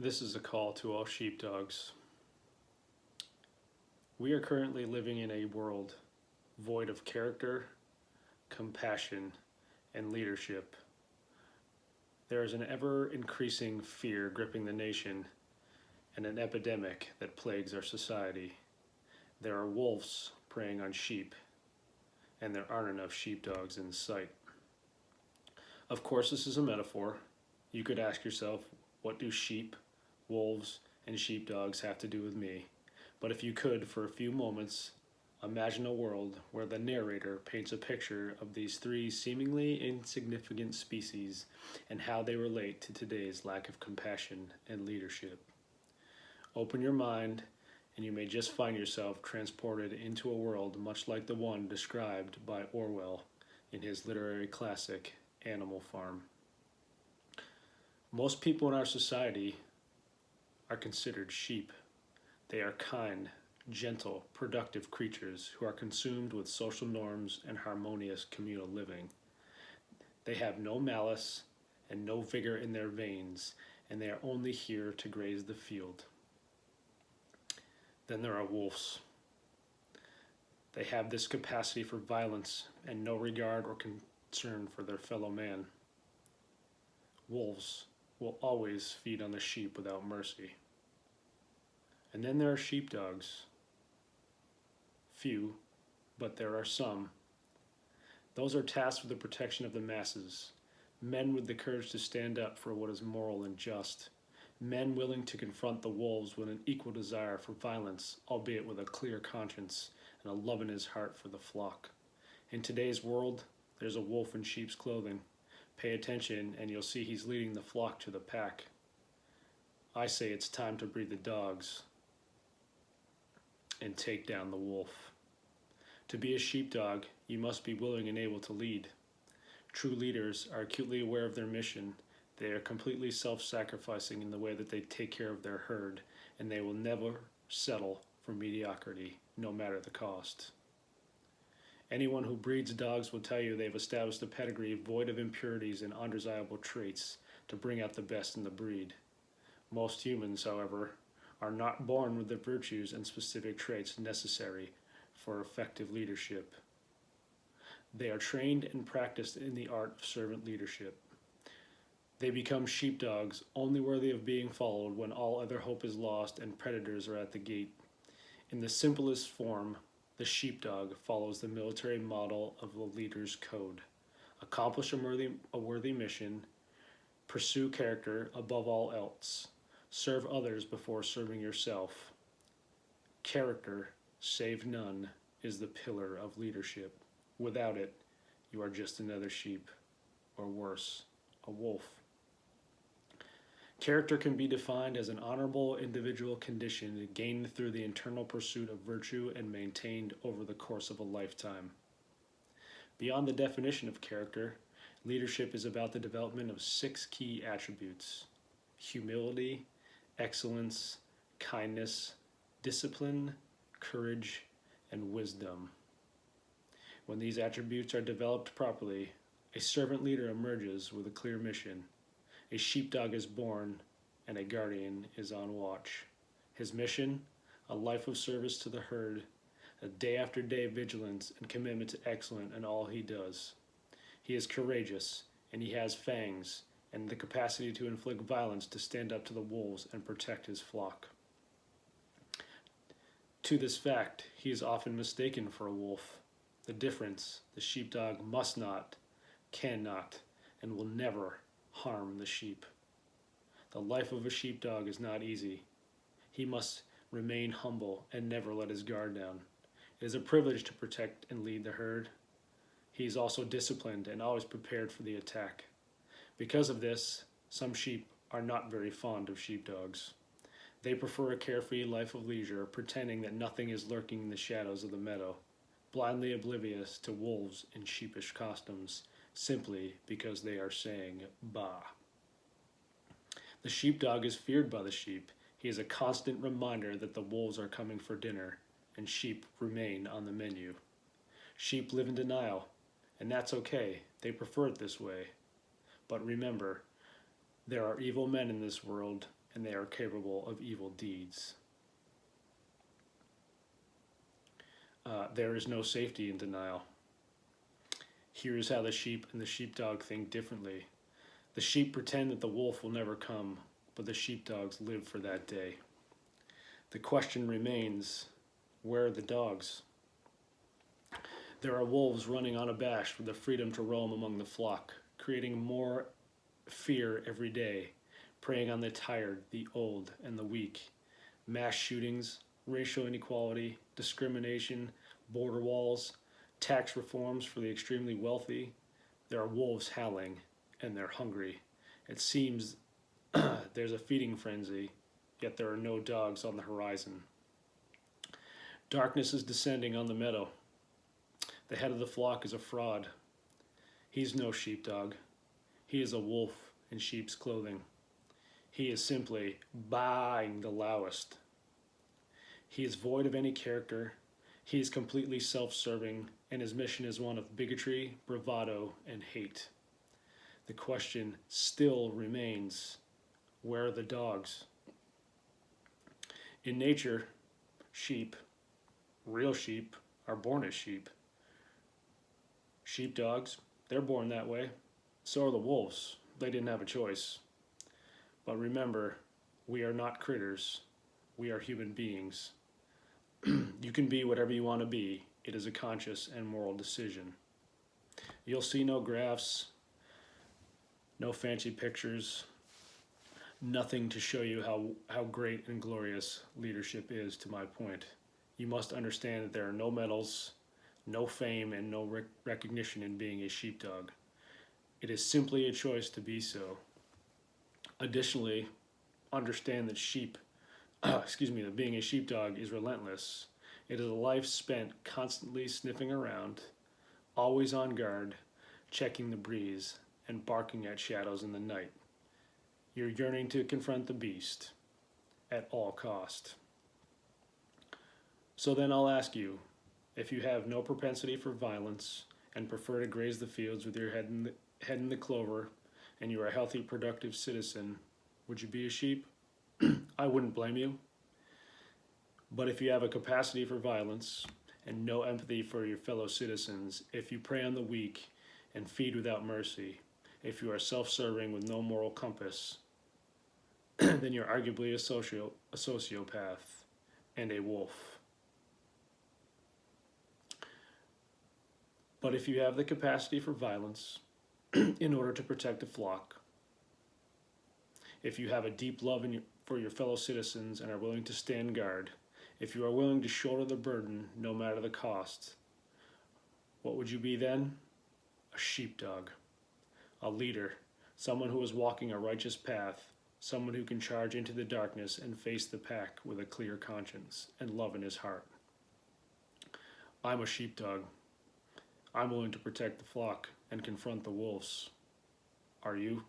This is a call to all sheepdogs. We are currently living in a world void of character, compassion, and leadership. There is an ever increasing fear gripping the nation and an epidemic that plagues our society. There are wolves preying on sheep, and there aren't enough sheepdogs in sight. Of course, this is a metaphor. You could ask yourself, what do sheep, wolves, and sheepdogs have to do with me? But if you could, for a few moments, imagine a world where the narrator paints a picture of these three seemingly insignificant species and how they relate to today's lack of compassion and leadership. Open your mind, and you may just find yourself transported into a world much like the one described by Orwell in his literary classic, Animal Farm. Most people in our society are considered sheep. They are kind, gentle, productive creatures who are consumed with social norms and harmonious communal living. They have no malice and no vigor in their veins, and they are only here to graze the field. Then there are wolves. They have this capacity for violence and no regard or concern for their fellow man. Wolves will always feed on the sheep without mercy. And then there are sheepdogs. Few, but there are some. Those are tasked with the protection of the masses, men with the courage to stand up for what is moral and just, men willing to confront the wolves with an equal desire for violence, albeit with a clear conscience and a love in his heart for the flock. In today's world, there's a wolf in sheep's clothing. Pay attention and you'll see he's leading the flock to the pack. I say it's time to breed the dogs and take down the wolf. To be a sheepdog, you must be willing and able to lead. True leaders are acutely aware of their mission. They are completely self-sacrificing in the way that they take care of their herd, and they will never settle for mediocrity, no matter the cost. Anyone who breeds dogs will tell you they've established a pedigree void of impurities and undesirable traits to bring out the best in the breed. Most humans, however, are not born with the virtues and specific traits necessary for effective leadership. They are trained and practiced in the art of servant leadership. They become sheepdogs only worthy of being followed when all other hope is lost and predators are at the gate. In the simplest form, the sheepdog follows the military model of the leader's code. Accomplish a worthy mission, pursue character above all else, serve others before serving yourself. Character, save none, is the pillar of leadership. Without it, you are just another sheep, or worse, a wolf. Character can be defined as an honorable individual condition gained through the internal pursuit of virtue and maintained over the course of a lifetime. Beyond the definition of character, leadership is about the development of 6 key attributes: humility, excellence, kindness, discipline, courage, and wisdom. When these attributes are developed properly, a servant leader emerges with a clear mission. A sheepdog is born, and a guardian is on watch. His mission, a life of service to the herd, a day after day vigilance and commitment to excellence in all he does. He is courageous, and he has fangs, and the capacity to inflict violence to stand up to the wolves and protect his flock. To this fact, he is often mistaken for a wolf. The difference, the sheepdog must not, cannot, and will never harm the sheep. The life of a sheepdog is not easy. He must remain humble and never let his guard down. It is a privilege to protect and lead the herd. He is also disciplined and always prepared for the attack. Because of this, some sheep are not very fond of sheepdogs. They prefer a carefree life of leisure, pretending that nothing is lurking in the shadows of the meadow, blindly oblivious to wolves in sheepish costumes, simply because they are saying bah. The sheepdog is feared by the sheep. He is a constant reminder that the wolves are coming for dinner, and sheep remain on the menu. Sheep live in denial, and that's okay. They prefer it this way. But remember, there are evil men in this world, and they are capable of evil deeds. There is no safety in denial. Here is how the sheep and the sheepdog think differently. The sheep pretend that the wolf will never come, but the sheepdogs live for that day. The question remains, where are the dogs? There are wolves running unabashed with the freedom to roam among the flock, creating more fear every day, preying on the tired, the old, and the weak. Mass shootings, racial inequality, discrimination, border walls, tax reforms for the extremely wealthy. There are wolves howling, and they're hungry. It seems there's a feeding frenzy, yet there are no dogs on the horizon. Darkness is descending on the meadow. The head of the flock is a fraud. He's no sheepdog. He is a wolf in sheep's clothing. He is simply buying the lowest. He is void of any character. He is completely self-serving, and his mission is one of bigotry, bravado, and hate. The question still remains, where are the dogs? In nature, sheep, real sheep, are born as sheep. Sheepdogs, they're born that way. So are the wolves. They didn't have a choice. But remember, we are not critters. We are human beings. You can be whatever you want to be. It is a conscious and moral decision. You'll see no graphs, no fancy pictures, nothing to show you how great and glorious leadership is, to my point. You must understand that there are no medals, no fame, and no recognition in being a sheepdog. It is simply a choice to be so. Additionally, understand that that being a sheepdog is relentless. It is a life spent constantly sniffing around, always on guard, checking the breeze, and barking at shadows in the night. You're yearning to confront the beast at all cost. So then I'll ask you, if you have no propensity for violence and prefer to graze the fields with your head in the clover, and you are a healthy, productive citizen, would you be a sheep? I wouldn't blame you. But if you have a capacity for violence and no empathy for your fellow citizens, if you prey on the weak and feed without mercy, if you are self-serving with no moral compass, then you're arguably a sociopath and a wolf. But if you have the capacity for violence in order to protect the flock, if you have a deep love for your fellow citizens and are willing to stand guard, if you are willing to shoulder the burden no matter the cost, what would you be then? A sheepdog, a leader, someone who is walking a righteous path, someone who can charge into the darkness and face the pack with a clear conscience and love in his heart. I'm a sheepdog. I'm willing to protect the flock and confront the wolves. Are you?